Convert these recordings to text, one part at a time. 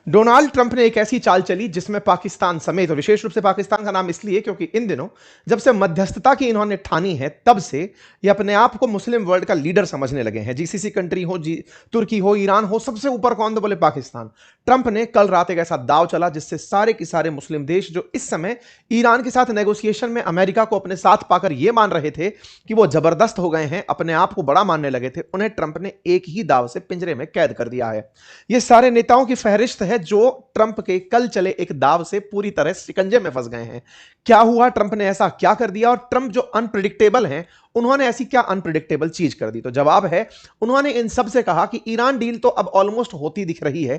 Donald Trump ने एक ऐसी चाल चली जिसमें पाकिस्तान समेत, और विशेष रूप से पाकिस्तान का नाम इसलिए क्योंकि इन दिनों जब से मध्यस्थता की इन्होंने ठानी है तब से ये अपने आप को मुस्लिम वर्ल्ड का लीडर समझने लगे हैं। जीसीसी कंट्री हो, तुर्की हो, ईरान हो, सबसे ऊपर कौन तो बोले पाकिस्तान। ट्रंप ने कल रात एक ऐसा दाव चला जिससे सारे के सारे मुस्लिम देश जो इस समय ईरान के साथ नेगोशिएशन में अमेरिका को अपने साथ पाकर यह मान रहे थे कि वो जबरदस्त हो गए हैं, अपने आप को बड़ा मानने लगे थे, उन्हें ट्रंप ने एक ही दाव से पिंजरे में कैद कर दिया है। ये सारे नेताओं की फहरिस्त है जो ट्रंप के कल चले एक दाव से पूरी तरह शिकंजे में फंस गए हैं। क्या हुआ, ट्रंप ने ऐसा क्या कर दिया, और ट्रंप जो अनप्रिडिक्टेबल हैं उन्होंने ऐसी क्या अनप्रिडिक्टेबल चीज कर दी। तो जवाब है, उन्होंने इन सब से कहा कि ईरान डील तो अब ऑलमोस्ट होती दिख रही है,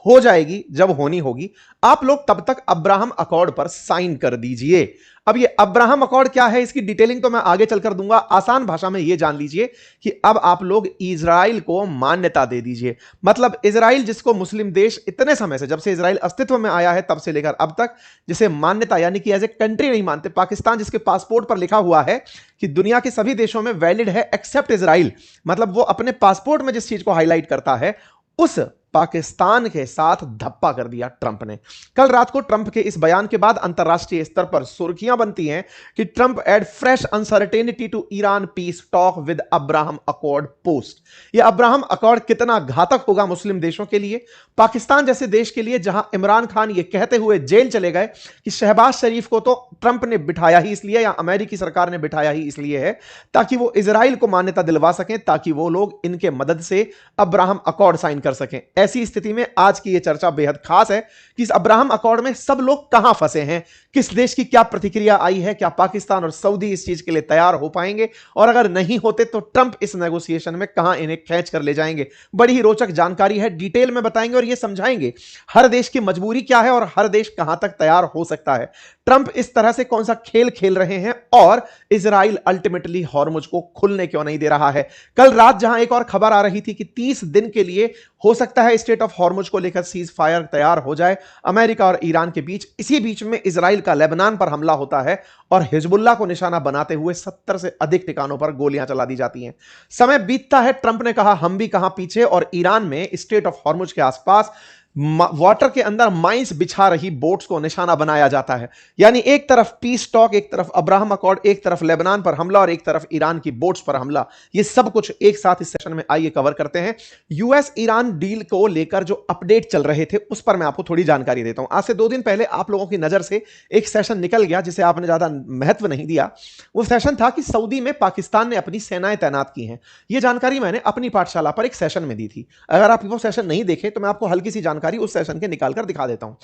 हो जाएगी जब होनी होगी, आप लोग तब तक अब्राहम अकॉर्ड पर साइन कर दीजिए। अब ये अब्राहम अकॉर्ड क्या है, इसकी डिटेलिंग तो मैं आगे चलकर दूंगा। आसान भाषा में ये जान लीजिए कि अब आप लोग इजराइल को मान्यता दे दीजिए। मतलब इजराइल जिसको मुस्लिम देश इतने समय से, जब से इजराइल अस्तित्व में आया है तब से लेकर अब तक, जिसे मान्यता यानी कि एज ए कंट्री नहीं मानते, पाकिस्तान जिसके पासपोर्ट पर लिखा हुआ है कि दुनिया के सभी देशों में वैलिड है एक्सेप्ट इजराइल, मतलब वो अपने पासपोर्ट में जिस चीज को हाईलाइट करता है, उस पाकिस्तान के साथ धप्पा कर दिया ट्रंप ने। कल रात को ट्रंप के इस बयान के बाद अंतरराष्ट्रीय स्तर पर सुर्खियां बनती हैं कि Trump add fresh uncertainty to Iran peace talk with Abraham accord post. यह अब्राहम अकॉर्ड कितना घातक होगा मुस्लिम देशों के लिए, पाकिस्तान जैसे देश के लिए, जहां इमरान खान यह कहते हुए जेल चले गए कि शहबाज शरीफ को तो ट्रंप ने बिठाया ही इसलिए, या अमेरिकी सरकार ने बिठाया ही इसलिए है ताकि वो इजराइल को मान्यता दिलवा सकें, ताकि वो लोग इनके मदद से अब्राहम अकॉर्ड साइन कर सकें। ऐसी स्थिति में आज की यह चर्चा बेहद खास है कि इस अब्राहम अकॉर्ड में सब लोग कहां फंसे हैं, किस देश की क्या प्रतिक्रिया आई है, क्या पाकिस्तान और सऊदी इस चीज के लिए तैयार हो पाएंगे, और अगर नहीं होते तो ट्रंप इस नेगोशिएशन में कहां इन्हें खींच कर ले जाएंगे। बड़ी ही रोचक जानकारी है, डिटेल में बताएंगे और यह समझाएंगे हर देश की मजबूरी क्या है और हर देश कहां तक तैयार हो सकता है। ट्रंप इस तरह से कौन सा खेल खेल रहे हैं और इजराइल अल्टीमेटली हॉर्मुज को खुलने क्यों नहीं दे रहा है। कल रात जहां एक और खबर आ रही थी कि 30 दिन के लिए हो सकता है स्टेट ऑफ हॉर्मुज को लेकर सीज फायर तैयार हो जाए अमेरिका और ईरान के बीच, इसी बीच में इजराइल का लेबनान पर हमला होता है और हिजबुल्लाह को निशाना बनाते हुए 70 से अधिक ठिकानों पर गोलियां चला दी जाती हैं। समय बीतता है, ट्रंप ने कहा हम भी कहां पीछे, और ईरान में स्टेट ऑफ हॉर्मुज के आसपास वाटर के अंदर माइंस बिछा रही बोट्स को निशाना बनाया जाता है। यानी एक तरफ पीस टॉक, एक तरफ अब्राहम अकॉर्ड, एक तरफ लेबनान पर हमला और एक तरफ ईरान की बोट्स पर हमला। ये सब कुछ एक साथ इस सेशन में आइए कवर करते हैं। यूएस ईरान डील को लेकर जो अपडेट चल रहे थे उस पर मैं आपको थोड़ी जानकारी देता हूं। आज से 2 दिन पहले आप लोगों की नजर से एक सेशन निकल गया जिसे आपने ज्यादा महत्व नहीं दिया। वो सेशन था कि सऊदी में पाकिस्तान ने अपनी सेनाएं तैनात की हैं। यह जानकारी मैंने अपनी पाठशाला पर एक सेशन में दी थी। अगर आप वो सेशन नहीं देखे तो मैं आपको हल्की सी जानकारी उस सेशन के निकालकर दिखा देता हूं।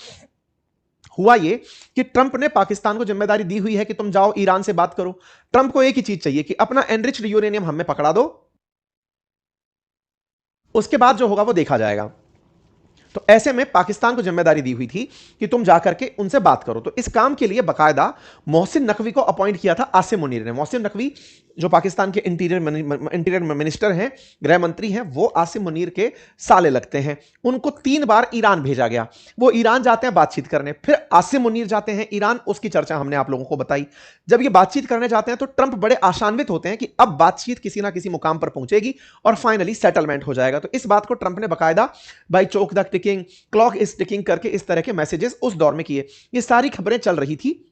हुआ ये कि ट्रंप ने पाकिस्तान को जिम्मेदारी दी हुई है कि तुम जाओ ईरान से बात करो। ट्रंप को एक ही चीज चाहिए कि अपना एनरिच्ड यूरेनियम हमें पकड़ा दो, उसके बाद जो होगा वो देखा जाएगा। तो ऐसे में पाकिस्तान को जिम्मेदारी दी हुई थी कि तुम जाकर के उनसे बात करो। तो इस काम के लिए बकायदा मोहसिन नकवी को अपॉइंट किया था आसिम मुनीर ने। मोहसिन नकवी जो पाकिस्तान के इंटीरियर मिनिस्टर हैं, गृह मंत्री हैं, वो आसिम मुनीर के साले लगते हैं। उनको 3 बार ईरान भेजा गया। वो ईरान जाते हैं बातचीत करने, फिर आसिम मुनीर जाते हैं ईरान, उसकी चर्चा हमने आप लोगों को बताई। जब ये बातचीत करने जाते हैं तो ट्रंप बड़े आशान्वित होते हैं कि अब बातचीत किसी ना किसी मुकाम पर पहुंचेगी और फाइनली सेटलमेंट हो जाएगा। तो इस बात को ट्रंप ने बकायदा by choke the ticking, clock is ticking करके इस तरह के मैसेजेस उस दौर में किए। ये सारी खबरें चल रही थी।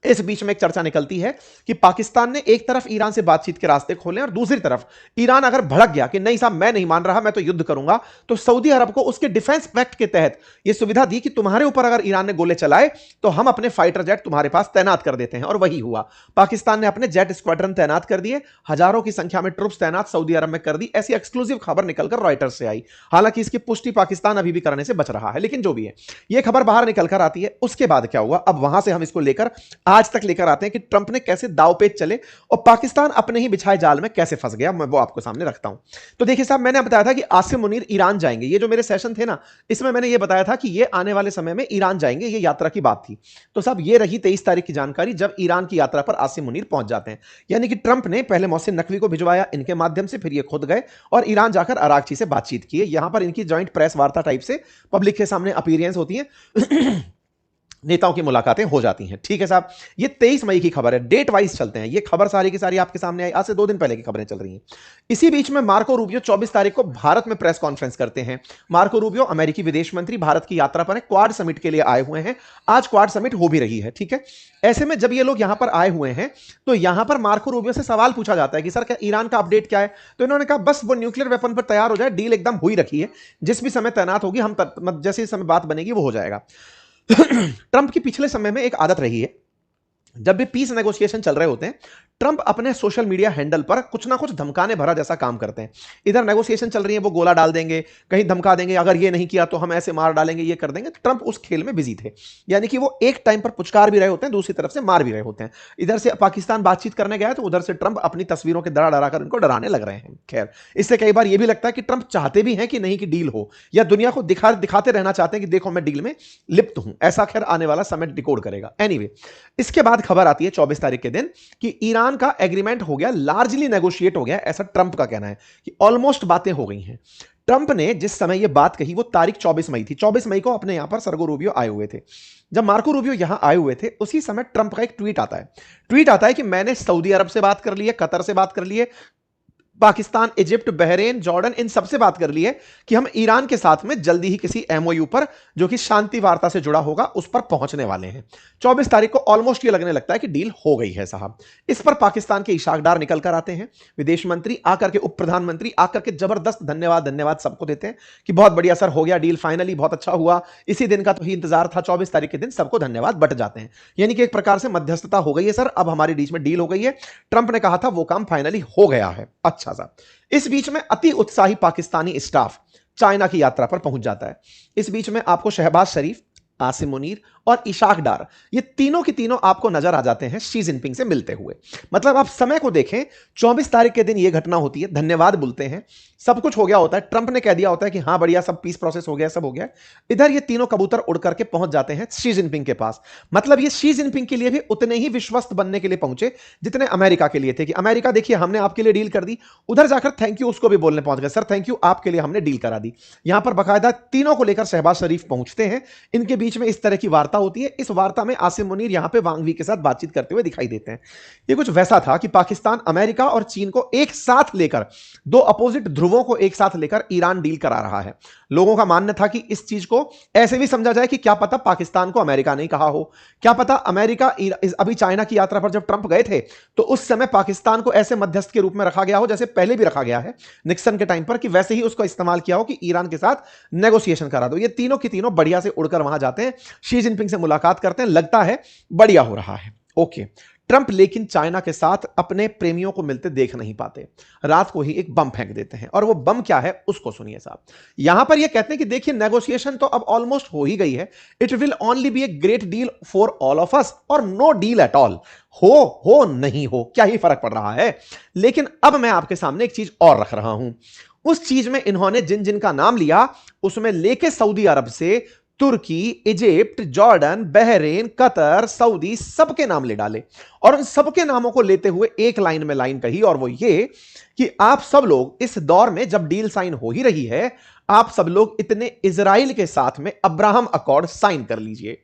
इस बीच में एक चर्चा निकलती है कि पाकिस्तान ने एक तरफ ईरान से बातचीत के रास्ते खोले और दूसरी तरफ ईरान अगर भड़क गया कि नहीं साहब मैं नहीं मान रहा, मैं तो युद्ध करूंगा, तो सऊदी अरब को उसके डिफेंस पैक्ट के तहत यह सुविधा दी कि तुम्हारे ऊपर अगर ईरान ने गोले चलाए तो हम अपने फाइटर जेट तुम्हारे पास तैनात कर देते हैं। और वही हुआ। पाकिस्तान ने अपने जेट स्क्वाड्रन तैनात कर दिए, हजारों की संख्या में ट्रुप्स तैनात सऊदी अरब में कर दी। ऐसी एक्सक्लूसिव खबर निकलकर रॉयटर्स से आई। हालांकि इसकी पुष्टि पाकिस्तान अभी भी करने से बच रहा है, लेकिन जो भी है यह खबर बाहर निकलकर आती है। उसके बाद क्या हुआ, अब वहां से हम इसको लेकर आज तक लेकर आते हैं कि ट्रंप ने कैसे दावपेच चले और पाकिस्तान अपने ही बिछाए जाल में कैसे फंस गया। मैं वो आपको सामने रखता हूं। तो देखिए साहब, मैंने बताया था कि आसिम मुनीर ईरान जाएंगे। ये जो मेरे सेशन थे ना, इसमें मैंने ये बताया था कि ये आने वाले समय में ईरान जाएंगे, ये यात्रा की बात थी। तो साहब ये रही 23 तारीख की जानकारी, जब ईरान की यात्रा पर आसिम मुनीर पहुंच जाते हैं। यानी कि ट्रंप ने पहले मोहसिन नकवी को भिजवाया इनके माध्यम से, फिर ये खुद गए और ईरान जाकर अरागची से बातचीत किए। यहां पर इनकी ज्वाइंट प्रेस वार्ता टाइप से पब्लिक के सामने अपीयरेंस होती है। नेताओं की मुलाकातें हो जाती हैं। ठीक है साहब, ये 23 मई की खबर है, डेट वाइज चलते हैं, ये खबर सारी की सारी आपके सामने आई, आज से 2 दिन पहले की खबरें चल रही हैं। इसी बीच में मार्को रूबियो 24 तारीख को भारत में प्रेस कॉन्फ्रेंस करते हैं। मार्को रूबियो अमेरिकी विदेश मंत्री भारत की यात्रा पर है, क्वाड समिट के लिए आए हुए हैं। आज क्वाड समिट हो भी रही है। ठीक है, ऐसे में जब ये लोग यहां पर आए हुए हैं तो यहां पर मार्को रूबियो से सवाल पूछा जाता है कि सर क्या ईरान का अपडेट क्या है, तो इन्होंने कहा बस वो न्यूक्लियर वेपन पर तैयार हो जाए, डील एकदम हुई रखी है, जिस भी समय तैनात होगी हम जैसे समय बात बनेगी वो हो जाएगा। ट्रंप की पिछले समय में एक आदत रही है, जब भी पीस नेगोशिएशन चल रहे होते हैं ट्रंप अपने सोशल मीडिया हैंडल पर कुछ ना कुछ धमकाने भरा जैसा काम करते हैं। इधर नेगोशिएशन चल रही है, वो गोला डाल देंगे, कहीं धमका देंगे, अगर ये नहीं किया तो हम ऐसे मार डालेंगे, ये कर देंगे। ट्रंप उस खेल में बिजी थे, यानी कि वो एक टाइम पर पुचकार भी रहे होते हैं, दूसरी तरफ से मार भी रहे होते हैं। इधर से पाकिस्तान बातचीत करने गया है तो उधर से ट्रंप अपनी तस्वीरों के डरा डरा कर उनको डराने लग रहे हैं। खैर, इससे कई बार यह भी लगता है कि ट्रंप चाहते भी हैं कि नहीं कि डील हो, या दुनिया को दिखाते रहना चाहते हैं कि देखो मैं डील में लिप्त हूं। ऐसा खैर आने वाला समय डिकोड करेगा। एनीवे, इसके बाद खबर आती है 24 तारीख के दिन कि ईरान का एग्रीमेंट हो गया, लार्जली नेगोशिएट हो गया, ऐसा ट्रंप का कहना है कि ऑलमोस्ट बातें हो गई हैं। ट्रंप ने जिस समय यह बात कही वो तारीख 24 मई थी। 24 मई को अपने यहां पर सर्गो रूबियो आए हुए थे। जब मार्को रूबियो यहां आए हुए थे उसी समय ट्रंप का एक ट्वीट आता है कि मैंने सऊदी अरब से बात कर ली है, कतर से बात कर ली है, पाकिस्तान, इजिप्ट, बहरेन, जॉर्डन, इन सबसे बात कर ली है कि हम ईरान के साथ में जल्दी ही किसी एमओयू पर, जो कि शांति वार्ता से जुड़ा होगा, उस पर पहुंचने वाले हैं। 24 तारीख को ऑलमोस्ट ये लगने लगता है कि डील हो गई है साहब। इस पर पाकिस्तान के इशाक डार निकल कर आते हैं, विदेश मंत्री आकर के, उप प्रधानमंत्री आकर के जबरदस्त धन्यवाद सबको देते हैं कि बहुत बढ़िया सर, हो गया डील फाइनली, बहुत अच्छा हुआ, इसी दिन का तो ही इंतजार था। 24 तारीख के दिन सबको धन्यवाद बट जाते हैं, यानी कि एक प्रकार से मध्यस्थता हो गई है सर, अब हमारे बीच में डील हो गई है। ट्रंप ने कहा था वो काम फाइनली हो गया है। अच्छा साहब, इस बीच में अति उत्साही पाकिस्तानी स्टाफ चाइना की यात्रा पर पहुंच जाता है। इस बीच में आपको शहबाज शरीफ, आसिम मुनीर और इशाक डार, ये तीनों की तीनों आपको नजर आ जाते हैं शी जिनपिंग से मिलते हुए। मतलब आप समय को देखें, 24 तारीख के दिन ये घटना होती है, धन्यवाद बोलते हैं, सब कुछ हो गया होता है, ट्रंप ने कह दिया होता है कि हाँ बढ़िया, सब पीस प्रोसेस हो गया, सब हो गया। इधर ये तीनों कबूतर उड़ करके पहुंच जाते हैं शी जिनपिंग के पास। मतलब ये शी जिनपिंग के लिए भी उतने ही विश्वस्त बनने के लिए पहुंचे जितने अमेरिका के लिए थे, कि अमेरिका देखिए हमने आपके लिए डील कर दी, उधर जाकर थैंक यू उसको भी बोलने पहुंच गए, सर थैंक यू, आपके लिए हमने डील करा दी। यहां पर बाकायदा तीनों को लेकर शहबाज शरीफ पहुंचते हैं, इनके बीच में इस तरह की वार्ता होती है। इस वार्ता में आसिम मुनीर यहां पे वांग वी के साथ बातचीत करते हुए दिखाई देते हैं। ये कुछ वैसा था कि पाकिस्तान अमेरिका और चीन को एक साथ लेकर, दो अपोजिट ध्रुवों को एक साथ लेकर ईरान डील करा रहा है। लोगों का मानना था कि इस चीज को ऐसे भी समझा जाए कि क्या पता पाकिस्तान को अमेरिका नहीं कहा हो, क्या पता अमेरिका, अभी चाइना की यात्रा पर जब ट्रंप गए थे तो उस समय पाकिस्तान को ऐसे मध्यस्थ के रूप में रखा गया हो जैसे पहले भी रखा गया है निक्सन के टाइम पर, कि वैसे ही उसको इस्तेमाल किया हो कि ईरान के साथ नेगोशिएशन करा दो। ये तीनों की तीनों बढ़िया से उड़कर वहां जाते हैं, शी जिनपिंग से मुलाकात करते हैं, लगता है बढ़िया हो रहा है। ओके, ट्रंप लेकिन चाइना के साथ अपने प्रेमियों को मिलते देख नहीं पाते, रात को ही एक बम फेंक देते हैं। और वो बम क्या है उसको सुनिए साहब। यहां पर ये कहते हैं कि देखिए नेगोशिएशन तो अब ऑलमोस्ट हो ही गई है, it will only be a great deal for all of us और नो डील एट ऑल। हो नहीं हो क्या ही फर्क पड़ रहा है, लेकिन अब मैं आपके सामने एक चीज और रख रहा हूं। उस चीज में इन्होंने जिन जिन का नाम लिया उसमें लेके सऊदी अरब से Turkey, Egypt, Jordan, Bahrain, Qatar, Saudi, सबके नाम ले डाले और उन सबके नामों को लेते हुए एक लाइन में लाइन कही, और वो ये कि आप सब लोग इस दौर में जब डील साइन हो ही रही है, आप सब लोग इतने इजराइल के साथ में अब्राहम अकॉर्ड साइन कर लीजिए।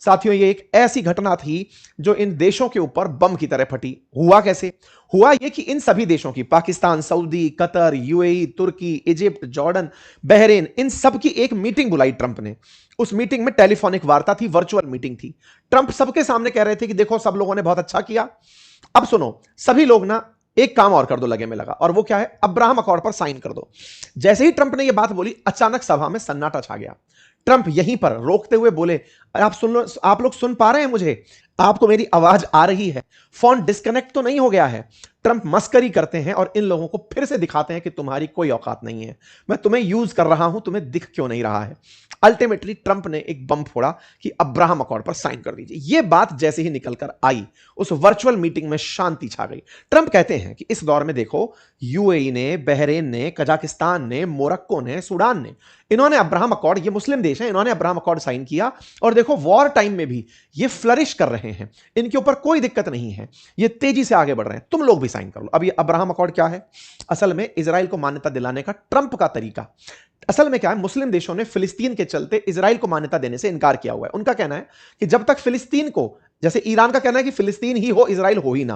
साथियों, ये एक ऐसी घटना थी जो इन देशों के ऊपर बम की तरह फटी। हुआ कैसे? हुआ ये कि इन सभी देशों की, पाकिस्तान, सऊदी, कतर, यूएई, तुर्की, इजिप्ट, जॉर्डन, बहरेन, इन सब की एक मीटिंग बुलाई ट्रंप ने। उस मीटिंग में टेलीफोनिक वार्ता थी, वर्चुअल मीटिंग थी। ट्रंप सबके सामने कह रहे थे कि देखो सब लोगों ने बहुत अच्छा किया, अब सुनो सभी लोग ना एक काम और कर दो, लगे में लगा, और वो क्या है? अब्राहम अकॉर्ड पर साइन कर दो। जैसे ही ट्रंप ने यह बात बोली, अचानक सभा में सन्नाटा छा गया। ट्रंप यहीं पर रोकते हुए बोले, आप सुन लो, आप लोग सुन पा रहे हैं मुझे? आपको मेरी आवाज आ रही है? फोन डिस्कनेक्ट तो नहीं हो गया है? ट्रंप मस्करी करते हैं और इन लोगों को फिर से दिखाते हैं कि तुम्हारी कोई औकात नहीं है, मैं तुम्हें यूज कर रहा हूं, तुम्हें दिख क्यों नहीं रहा है? अल्टीमेटली ट्रंप ने एक बम फोड़ा कि अब्राहम अकॉर्ड पर साइन कर दीजिए। यह बात जैसे ही निकलकर आई, उस वर्चुअल मीटिंग में शांति छा गई। ट्रंप कहते हैं कि इस दौर में देखो, यूएई ने, बहरेन ने, कजाकिस्तान ने, मोरक्को ने, सूडान ने, इन्होंने अब्राहम अकॉर्ड, ये मुस्लिम देश हैं, इन्होंने अब्राहम अकॉर्ड साइन किया, और देखो वॉर टाइम में भी ये फ्लरिश कर रहे हैं, इनके ऊपर कोई दिक्कत नहीं है, ये तेजी से आगे बढ़ रहे हैं, तुम लोग भी साइन कर लो। अब ये अब्राहम अकॉर्ड क्या है? असल में इजराइल को मान्यता दिलाने का ट्रंप का तरीका। असल में क्या है, मुस्लिम देशों ने फिलिस्तीन के चलते इजराइल को मान्यता देने से इनकार किया हुआ है। उनका कहना है कि जब तक फिलिस्तीन को, जैसे ईरान का कहना है कि फिलिस्तीन ही हो, इजराइल हो ही ना,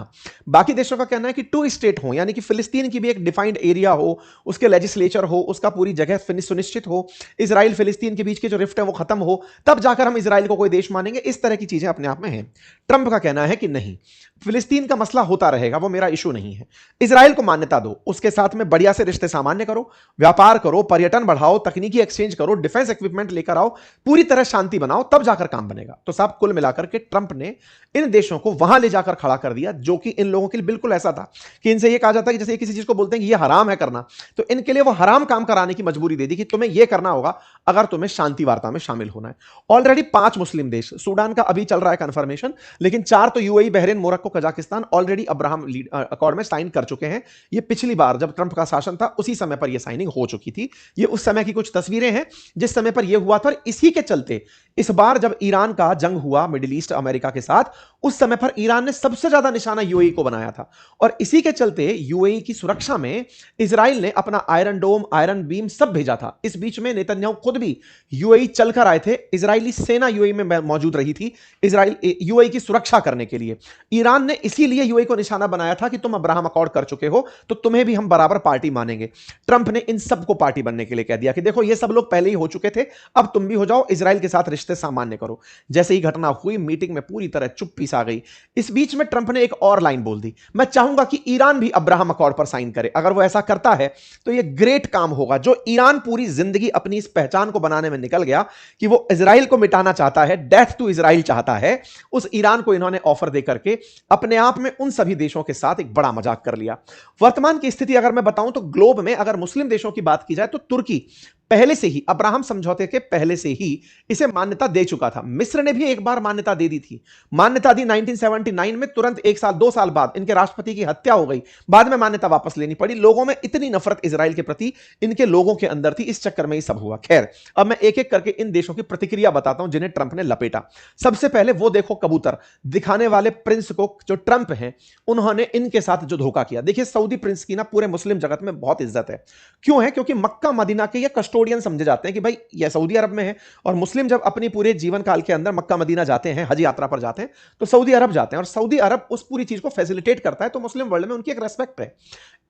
बाकी देशों का कहना है कि टू स्टेट हो, यानी कि फिलिस्तीन की भी एक डिफाइंड एरिया हो, उसके लेजिस्लेचर हो, उसका पूरी जगह सुनिश्चित हो, इजराइल फिलिस्तीन के बीच के जो रिफ्ट है वो खत्म हो, तब जाकर हम इजराइल को कोई देश मानेंगे। इस तरह की चीजें अपने आप में हैं। ट्रंप का कहना है कि नहीं, फिलिस्तीन का मसला होता रहेगा, वो मेरा इशू नहीं है, इजराइल को मान्यता दो, उसके साथ में बढ़िया से रिश्ते सामान्य करो, व्यापार करो, पर्यटन बढ़ाओ, तकनीकी एक्सचेंज करो, डिफेंस इक्विपमेंट लेकर आओ, पूरी तरह शांति बनाओ, तब जाकर काम बनेगा। तो साहब कुल मिलाकर के ट्रंप ने इन देशों को वहां ले जाकर खड़ा कर दिया, जो कि इन लोगों के लिए बिल्कुल ऐसा था कि इनसे ये कहा जाता है कि जैसे किसी चीज को बोलते हैं कि ये हराम है करना, तो इनके लिए वो हराम काम कराने की मजबूरी दे दी कि तुम्हें यह करना होगा अगर तुम्हें शांति वार्ता में शामिल होना है। ऑलरेडी 5 मुस्लिम देश, सूडान का अभी चल रहा है कंफर्मेशन, लेकिन 4 तो UAE, Bahrain, Morocco, Kazakhstan already Abraham accord में साइन कर चुके हैं। ये पिछली बार जब ट्रंप का शासन था उसी समय पर यह साइनिंग हो चुकी थी। ये उस समय की कुछ तस्वीरें हैं जिस समय पर यह हुआ था, और इसी के चलते इस बार जब ईरान का जंग हुआ मिडिल ईस्ट अमेरिका के साथ, उस समय पर ईरान ने सबसे ज्यादा निशाना यूएई को बनाया था, और इसी के चलते यूएई की सुरक्षा में इजराइल ने अपना आयरन डोम, आयरन बीम सब भेजा था। इस बीच में नेतन्याहू खुद भी यूएई चलकर आए थे, इजरायली सेना यूएई में मौजूद रही थी इजराइल यूएई की सुरक्षा करने के लिए। ईरान ने इसीलिए यूएई को निशाना बनाया था कि तुम अब्राहम अकॉर्ड कर चुके हो तो तुम्हें भी हम बराबर पार्टी मानेंगे। ट्रंप ने इन सबको पार्टी बनने के लिए कह दिया कि देखो ये सब लोग पहले ही हो चुके थे, अब तुम भी हो जाओ, इजराइल के साथ रिश्ते सामान्य करो। जैसे ही घटना हुई, मीटिंग में पूरी तरह चुप्पी सा गई। इस बीच में ट्रंप ने एक और लाइन बोल दी, मैं चाहूंगा कि ईरान भी अब्राहम अकॉर्ड पर साइन करे। अगर वो ऐसा करता है तो ये ग्रेट काम होगा। जो ईरान पूरी जिंदगी अपनी इस पहचान को बनाने में निकल गया कि वो इजराइल को मिटाना चाहता है, डेथ टू इजराइल चाहता है, उस ईरान को इन्होंने ऑफर देकर के अपने आप में उन सभी देशों के साथ एक बड़ा मजाक कर लिया। वर्तमान की स्थिति अगर मैं बताऊं तो ग्लोब में अगर मुस्लिम देशों की बात की जाए तो तुर्की पहले से ही, अब्राहम समझौते के पहले से ही इसे मान्यता दे चुका था। मिस्र ने भी एक बार मान्यता दे दी थी, मान्यता दी 1979 में, तुरंत 1 साल 2 साल बाद इनके राष्ट्रपति की हत्या हो गई, बाद में मान्यता वापस लेनी पड़ी। लोगों में इतनी नफरत इजराइल के प्रति इनके लोगों के अंदर थी, इस चक्कर में ही सब हुआ। खैर, अब मैं एक एक करके इन देशों की प्रतिक्रिया बताता हूं जिन्हें ट्रंप ने लपेटा। सबसे पहले वो देखो कबूतर दिखाने वाले प्रिंस को, जो ट्रंप हैं, उन्होंने इनके साथ जो धोखा किया। देखिए सऊदी प्रिंस की ना पूरे मुस्लिम जगत में बहुत इज्जत है। क्यों है? क्योंकि मक्का मदीना के ये कस्टोडियन समझे जाते हैं कि भाई ये सऊदी अरब में है, और मुस्लिम जब अपनी पूरे जीवन काल के अंदर मक्का मदीना जाते हैं, हज यात्रा पर जाते हैं, तो सऊदी अरब जाते हैं, और सऊदी अरब उस पूरी चीज को फैसिलिटेट करता है, तो मुस्लिम वर्ल्ड में उनकी एक रेस्पेक्ट है।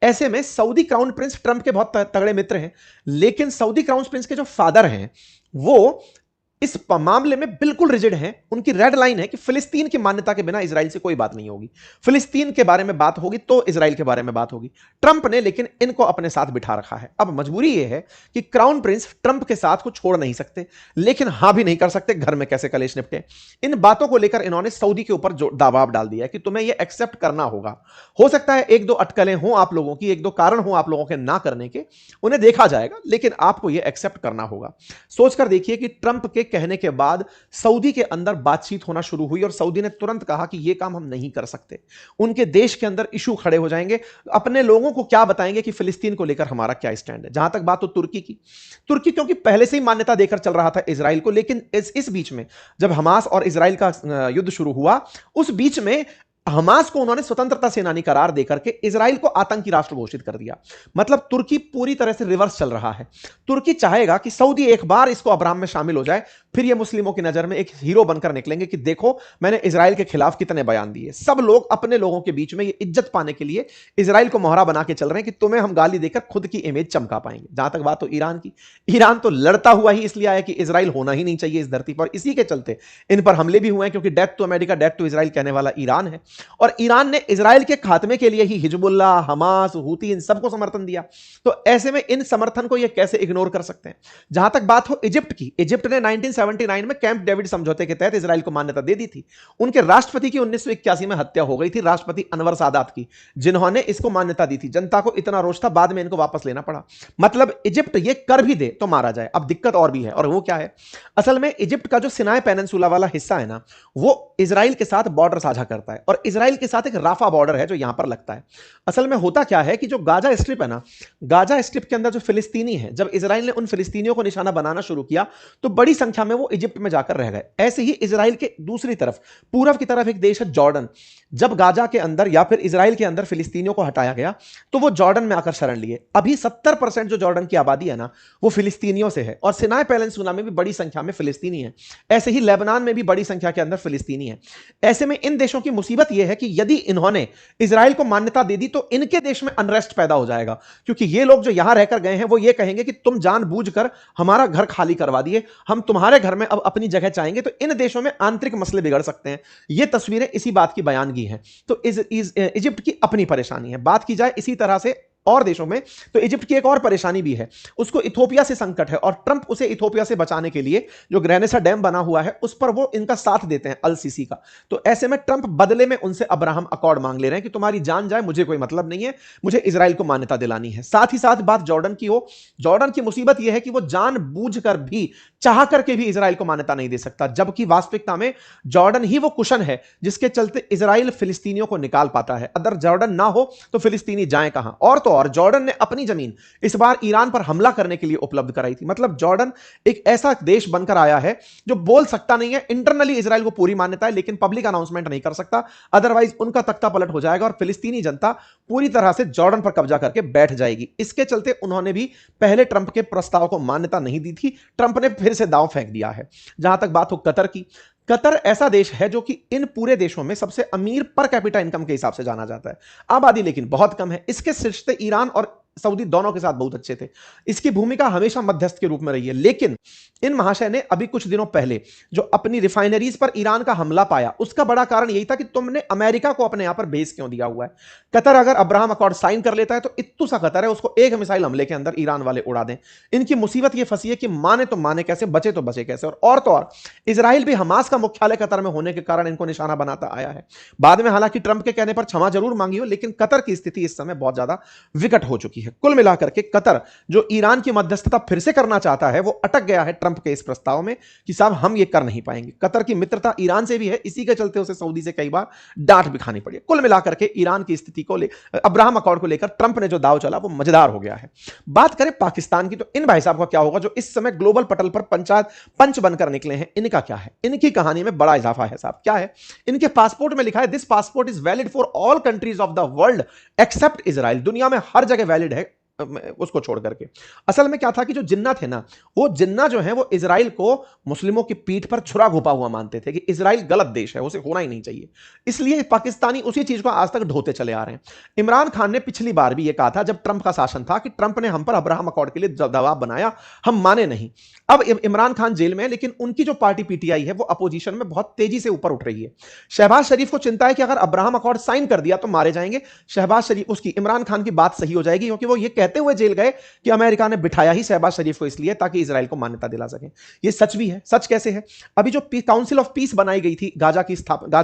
ऐसे में सऊदी क्राउन प्रिंस ट्रंप के बहुत तगड़े मित्र हैं, लेकिन सऊदी क्राउन प्रिंस के जो फादर हैं वो इस मामले में बिल्कुल रिजिड हैं। उनकी रेड लाइन है कि फिलिस्तीन की मान्यता के बिना इजराइल से कोई बात नहीं होगी, फिलिस्तीन के बारे में बात होगी तो इजराइल के बारे में बात होगी। ट्रंप ने लेकिन इनको अपने साथ बिठा रखा है। अब मजबूरी यह है कि क्राउन प्रिंस ट्रंप के साथ को छोड़ नहीं सकते, लेकिन हां भी नहीं कर सकते, घर में कैसे कलेश निपटे। इन बातों को लेकर इन्होंने सऊदी के ऊपर दबाव डाल दिया कि तुम्हें यह एक्सेप्ट करना होगा। हो सकता है 1-2 अटकलें हों आप लोगों की, 1-2 कारण हों आप लोगों के ना करने के, उन्हें देखा जाएगा, लेकिन आपको यह एक्सेप्ट करना होगा। सोचकर देखिए कि ट्रंप के कहने के बाद सऊदी के अंदर बातचीत होना शुरू हुई, और सऊदी ने तुरंत कहा कि यह काम हम नहीं कर सकते, उनके देश के अंदर इशू खड़े हो जाएंगे, अपने लोगों को क्या बताएंगे कि फिलिस्तीन को लेकर हमारा क्या स्टैंड है। जहां तक बात हो तुर्की की, तुर्की क्योंकि पहले से ही मान्यता देकर चल रहा था इजराइल को, लेकिन इस बीच में जब हमास और इजराइल का युद्ध शुरू हुआ, उस बीच में हमास को उन्होंने स्वतंत्रता सेनानी करार देकर के इजराइल को आतंकी राष्ट्र घोषित कर दिया। मतलब तुर्की पूरी तरह से रिवर्स चल रहा है। तुर्की चाहेगा कि सऊदी एक बार इसको अब्राहम में शामिल हो जाए, फिर ये मुस्लिमों की नजर में एक हीरो बनकर निकलेंगे कि देखो मैंने इजराइल के खिलाफ कितने बयान दिए। सब लोग अपने लोगों के बीच में ये इज्जत पाने के लिए इजराइल को मोहरा बना के चल रहे हैं कि तुम्हें हम गाली देकर खुद की इमेज चमका पाएंगे। जहां तक बात हो ईरान की, ईरान तो लड़ता हुआ ही इसलिए आया कि इजराइल होना ही नहीं चाहिए इस धरती पर, इसी के चलते इन पर हमले भी हुए हैं, क्योंकि death to America death to Israel कहने वाला ईरान है, और ईरान ने इजराइल के खात्मे के लिए ही हिजबुल्लाह, हमास, हूती इन सबको समर्थन दिया। तो ऐसे में इन समर्थन को ये कैसे इग्नोर कर सकते हैं। जहां तक बात हो इजिप्ट की, इजिप्ट ने 1979 में कैंप डेविड समझौते के तहत इजराइल को मान्यता दे दी थी। उनके राष्ट्रपति की 1981 में हत्या हो गई थी, राष्ट्रपति अनवर सादात की, जिन्होंने इसको मान्यता दी थी। जनता को इतना रोष था, बाद में इनको वापस लेना पड़ा। मतलब इजिप्ट ये कर भी दे तो मारा जाए। अब दिक्कत और भी है, और वो क्या है, असल में इजिप्ट का जो सिनाई पेनिनसुला वाला हिस्सा है ना, वो इजराइल के साथ बॉर्डर साझा करता है, और इसराइल के साथ एक राफा बॉर्डर है जो यहां पर लगता है। असल में होता क्या है कि जो गाजा स्ट्रिप है ना, गाजा स्ट्रिप के अंदर जो फिलिस्तीनी है, जब इसराइल ने उन फिलिस्तीनियों को निशाना बनाना शुरू किया तो बड़ी संख्या में वो इजिप्ट में जाकर रह गए। ऐसे ही इसराइल के दूसरी तरफ, पूरब की तरफ एक देश है जॉर्डन। जब गाजा के अंदर या फिर इसराइल के अंदर फिलिस्तीनियों को हटाया गया तो वो जॉर्डन में आकर शरण लिए। अभी 70% जो जॉर्डन की आबादी है ना, वो फिलिस्तीनियों से है, और सिनाई पेनिनसुला में भी बड़ी संख्या में फिलिस्तीनी है। ऐसे ही लेबनान में भी बड़ी संख्या के अंदर फिलिस्तीनी है। ऐसे में इन देशों की मुसीबत यह है कि यदि इन्होंने इसराइल को मान्यता दे दी तो इनके देश में अनरेस्ट पैदा हो जाएगा, क्योंकि ये लोग जो यहां रहकर गए हैं वो ये कहेंगे कि तुम जानबूझकर हमारा घर खाली करवा दिए, हम तुम्हारे घर में अब अपनी जगह चाहेंगे। तो इन देशों में आंतरिक मसले बिगड़ सकते हैं। ये तस्वीरें इसी बात की बयानगी हैं। तो इजिप्ट की अपनी परेशानी है। बात की जाए इसी तरह से और देशों में, तो इजिप्ट की एक और परेशानी भी है, उसको इथोपिया से संकट है, और ट्रंप उसे इथोपिया से बचाने के लिए जो ग्रेनेसा डैम बना हुआ है उस पर वो इनका साथ देते हैं, अल सीसी का। तो ऐसे में ट्रंप बदले में उनसे अब्राहम अकॉर्ड मांग ले रहे हैं कि तुम्हारी जान जाए, मुझे कोई मतलब नहीं है, मुझे इजराइल को मान्यता दिलानी है। साथ ही साथ बात जॉर्डन की हो, जॉर्डन की मुसीबत यह है कि वो जानबूझकर भी, चाह करके भी इजराइल को मान्यता नहीं दे सकता, जबकि वास्तविकता में जॉर्डन ही वो कुशन है जिसके चलते इजराइल फिलिस्तीनियों को निकाल पाता है। अगर जॉर्डन ना हो तो फिलिस्तीनी जाएं कहां। और तो और जॉर्डन ने अपनी जमीन इस बार ईरान पर हमला करने के लिए उपलब्ध कराई थी। मतलब जॉर्डन एक ऐसा देश बनकर आया है जो बोल सकता नहीं है, इंटरनली इजराइल को पूरी मान्यता है लेकिन पब्लिक अनाउंसमेंट नहीं कर सकता, अदरवाइज उनका तख्ता पलट हो जाएगा और फिलिस्तीनी जनता पूरी तरह से जॉर्डन पर कब्जा करके बैठ जाएगी। इसके चलते उन्होंने भी पहले ट्रंप के प्रस्ताव को मान्यता नहीं दी थी, ट्रंप ने फिर से दांव फेंक दिया है। जहां तक बात हो कतर की, कतर ऐसा देश है जो कि इन पूरे देशों में सबसे अमीर पर कैपिटा इनकम के हिसाब से जाना जाता है। आबादी लेकिन बहुत कम है। इसके रिश्ते ईरान और सऊदी दोनों के साथ बहुत अच्छे थे। इसकी भूमिका हमेशा मध्यस्थ के रूप में रही है। लेकिन इन महाशय ने अभी कुछ दिनों पहले जो अपनी रिफाइनरीज पर ईरान का हमला पाया, उसका बड़ा कारण यही था कि तुमने अमेरिका को अपने यहां पर बेस क्यों दिया हुआ है। कतर अगर अब्राहम अकॉर्ड साइन कर लेता है तो इत्तू सा कतर है, उसको एक मिसाइल हमले के अंदर ईरान वाले उड़ा दें। इनकी मुसीबत यह फंसी है कि माने तो माने कैसे, बचे तो बचे कैसे। और तो और इसराइल भी हमास का मुख्यालय कतर में होने के कारण इनको निशाना बनाता आया है। बाद में हालांकि ट्रंप के कहने पर क्षमा जरूर मांगी हो, लेकिन कतर की स्थिति इस समय बहुत ज्यादा विकट हो चुकी है। कुल मिलाकर के कतर जो ईरान की मध्यस्थता फिर से करना चाहता है वो अटक गया है ट्रंप के इस प्रस्ताव में कि साहब हम ये कर नहीं पाएंगे। कतर की मित्रता ईरान से भी है, इसी के चलते उसे सऊदी से कई बार डांट भी खानी पड़ी। कुल मिलाकर के ईरान की स्थिति को अब्राहम अकॉर्ड को लेकर ट्रंप ने जो दाव चला वो मजेदार हो गया है। बात करें पाकिस्तान की, तो इन भाई साहब का क्या होगा जो इस समय ग्लोबल पटल पर पंच बनकर निकले हैं। इनका क्या है, इनकी कहानी में बड़ा इजाफा है साहब। क्या है, इनके पासपोर्ट में लिखा है this passport is valid for all countries of the world accept Israel. दुनिया में हर जगह वैलिड है उसको छोड़ करके। असल में क्या था कि जो जिन्ना थे ना, वो जिन्ना जो है वो इजराइल को मुस्लिमों की पीठ पर छुरा घोपा हुआ मानते थे कि इजराइल गलत देश है, उसे होना ही नहीं चाहिए। इसलिए पाकिस्तानी उसी चीज को आज तक ढोते चले आ रहे हैं। इमरान खान ने पिछली बार भी ये कहा था जब ट्रंप का शासन था कि ट्रंप ने हम पर अब्राहम अकॉर्ड के लिए दबाव बनाया, हम माने नहीं। अब इमरान खान जेल में है, लेकिन उनकी जो पार्टी पीटीआई है वो अपोजिशन में बहुत तेजी से ऊपर उठ रही है। शहबाज शरीफ को चिंता है कि अगर अब्राहम अकॉर्ड साइन कर दिया तो मारे जाएंगे। शहबाज शरीफ, उसकी इमरान खान की बात सही हो जाएगी, क्योंकि वो ये कहते हुए जेल गए कि अमेरिका ने बिठाया ही शहबाज शरीफ को इसलिए ताकि इजराइल को मान्यता दिला सके। ये सच भी है। सच कैसे है, अभी जो काउंसिल ऑफ पीस बनाई गई थी गाजा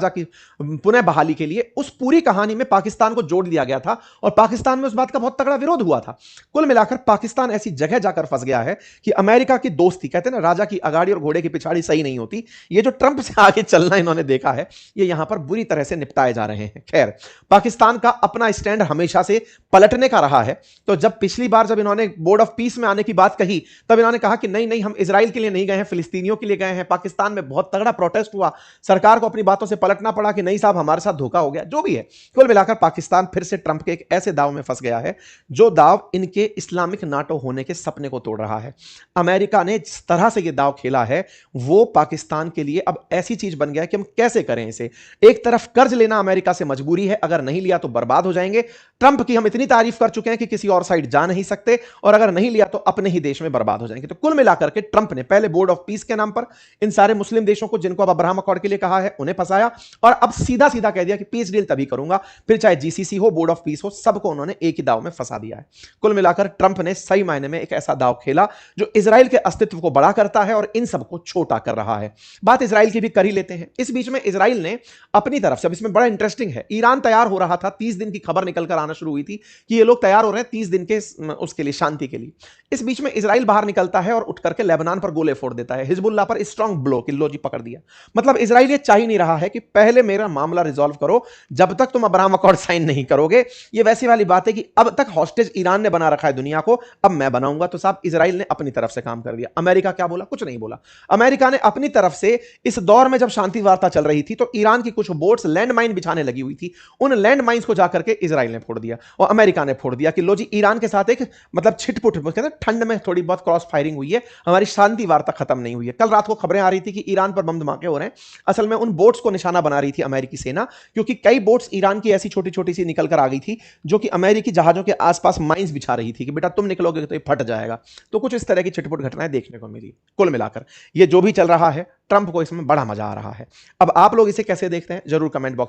की पुनः बहाली के लिए, उस पूरी कहानी में पाकिस्तान को जोड़ लिया गया था और पाकिस्तान में उस बात का बहुत तगड़ा विरोध हुआ था। कुल मिलाकर पाकिस्तान ऐसी जगह जाकर फंस गया है कि अमेरिका की दोस्ती, कहते हैं ना राजा की अगाड़ी और घोड़े की पिछाड़ी सही नहीं होती, ये जो ट्रंप से आगे चलना इन्होंने देखा है, ये यहां पर बुरी तरह से निपटाए जा रहे हैं। खैर, पाकिस्तान का अपना स्टैंड हमेशा से पलटने का रहा है। तो जब पिछली बार जब इन्होंने बोर्ड ऑफ पीस में आने की बात कही, तब इन्होंने कहा कि नहीं नहीं, हम इजराइल के लिए नहीं गए हैं, फिलिस्तीनियों के लिए गए हैं। पाकिस्तान में बहुत तगड़ा प्रोटेस्ट हुआ, सरकार को अपनी बातों से पलटना पड़ा कि नहीं साहब हमारे साथ धोखा हो गया। जो भी है, कुल मिलाकर पाकिस्तान फिर से ट्रंप के एक ऐसे दाव में फंस गया है जो दाव इनके इस्लामिक नाटो होने के सपने को तोड़ रहा है। अमेरिका ने जिस तरह से यह दाव खेला है वो पाकिस्तान के लिए अब ऐसी चीज बन गया कि हम कैसे करें इसे। एक तरफ कर्ज लेना अमेरिका से मजबूरी है, अगर नहीं लिया तो बर्बाद हो जाएंगे। ट्रंप की हम इतनी तारीफ कर चुके हैं कि किसी और साइड जा नहीं सकते, और अगर नहीं लिया तो अपने ही देश में बर्बाद हो जाएंगे। तो कुल मिलाकर के ट्रंप ने पहले बोर्ड ऑफ पीस के नाम पर इन सारे मुस्लिम देशों को, जिनको अब अब्राहम अकॉर्ड के लिए कहा है, उन्हें फंसाया, और अब सीधा सीधा कह दिया कि पीस डील तभी करूंगा, फिर चाहे जीसीसी हो, बोर्ड ऑफ पीस हो, सबको उन्होंने एक ही दाव में फंसा दिया है। कुल मिलाकर ट्रंप ने सही मायने में एक ऐसा दाव खेला जो इजराइल के अस्तित्व को बड़ा करता है और इन सबको छोटा कर रहा है। बात इजराइल की भी कर ही लेते हैं। इस बीच में इजराइल ने अपनी तरफ से, अब इसमें बड़ा इंटरेस्टिंग है, ईरान तैयार हो रहा था, 30 दिन की खबर निकल कर आना शुरू हुई थी कि ये लोग तैयार हो रहे हैं 30 दिन के के उसके लिए, शांति के लिए। इस बीच में इजराइल बाहर निकलता है और उठ करके लेबनान पर गोले फोड़ देता है, हिजबुल्लाह पर स्ट्रांग ब्लो कि लो जी पकड़ दिया। मतलब इजराइल ये चाह ही नहीं रहा है कि पहले मेरा मामला रिजॉल्व करो, जब तक तुम अब्राहम अकॉर्ड साइन नहीं करोगे। ये वैसी वाली बात है कि अब तक हॉस्टेज ईरान ने बना रखा है दुनिया को, अब मैं बनाऊंगा। तो साहब इजराइल ने अपनी तरफ से काम कर दिया। अमेरिका क्या बोला? कुछ नहीं बोला। अमेरिका ने अपनी तरफ से इस दौर में जब शांति वार्ता चल रही थी तो ईरान की कुछ बोट्स लैंड माइन बिछाने लगी हुई थी, उन लैंड माइंस को जाकर के इजराइल ने फोड़ दिया और अमेरिका ने फोड़ दिया कि लो जी ईरान के साथ एक मतलब छिटपुट, कहते हैं ठंड में थोड़ी बहुत क्रॉस फायरिंग हुई है, हमारी शांति वार्ता खत्म नहीं हुई है। कल रात को खबरें आ रही थी कि ईरान पर बम धमाके हो रहे हैं। असल में उन बोट्स को निशाना बना रही थी अमेरिकी सेना, क्योंकि कई बोट्स ईरान की ऐसी छोटी छोटी सी निकल कर आ गई थी जो कि अमेरिकी जहाजों के आसपास माइंस बिछा रही थी कि बेटा तुम निकलोगे तो ये फट जाएगा। तो कुछ इस तरह की छिटपुट घटनाएं देखने को मिली। कुल मिलाकर ये जो भी चल रहा है, ट्रंप को इसमें बड़ा मजा आ रहा है। अब आप लोग इसे कैसे देखते हैं जरूर कमेंट बॉक्स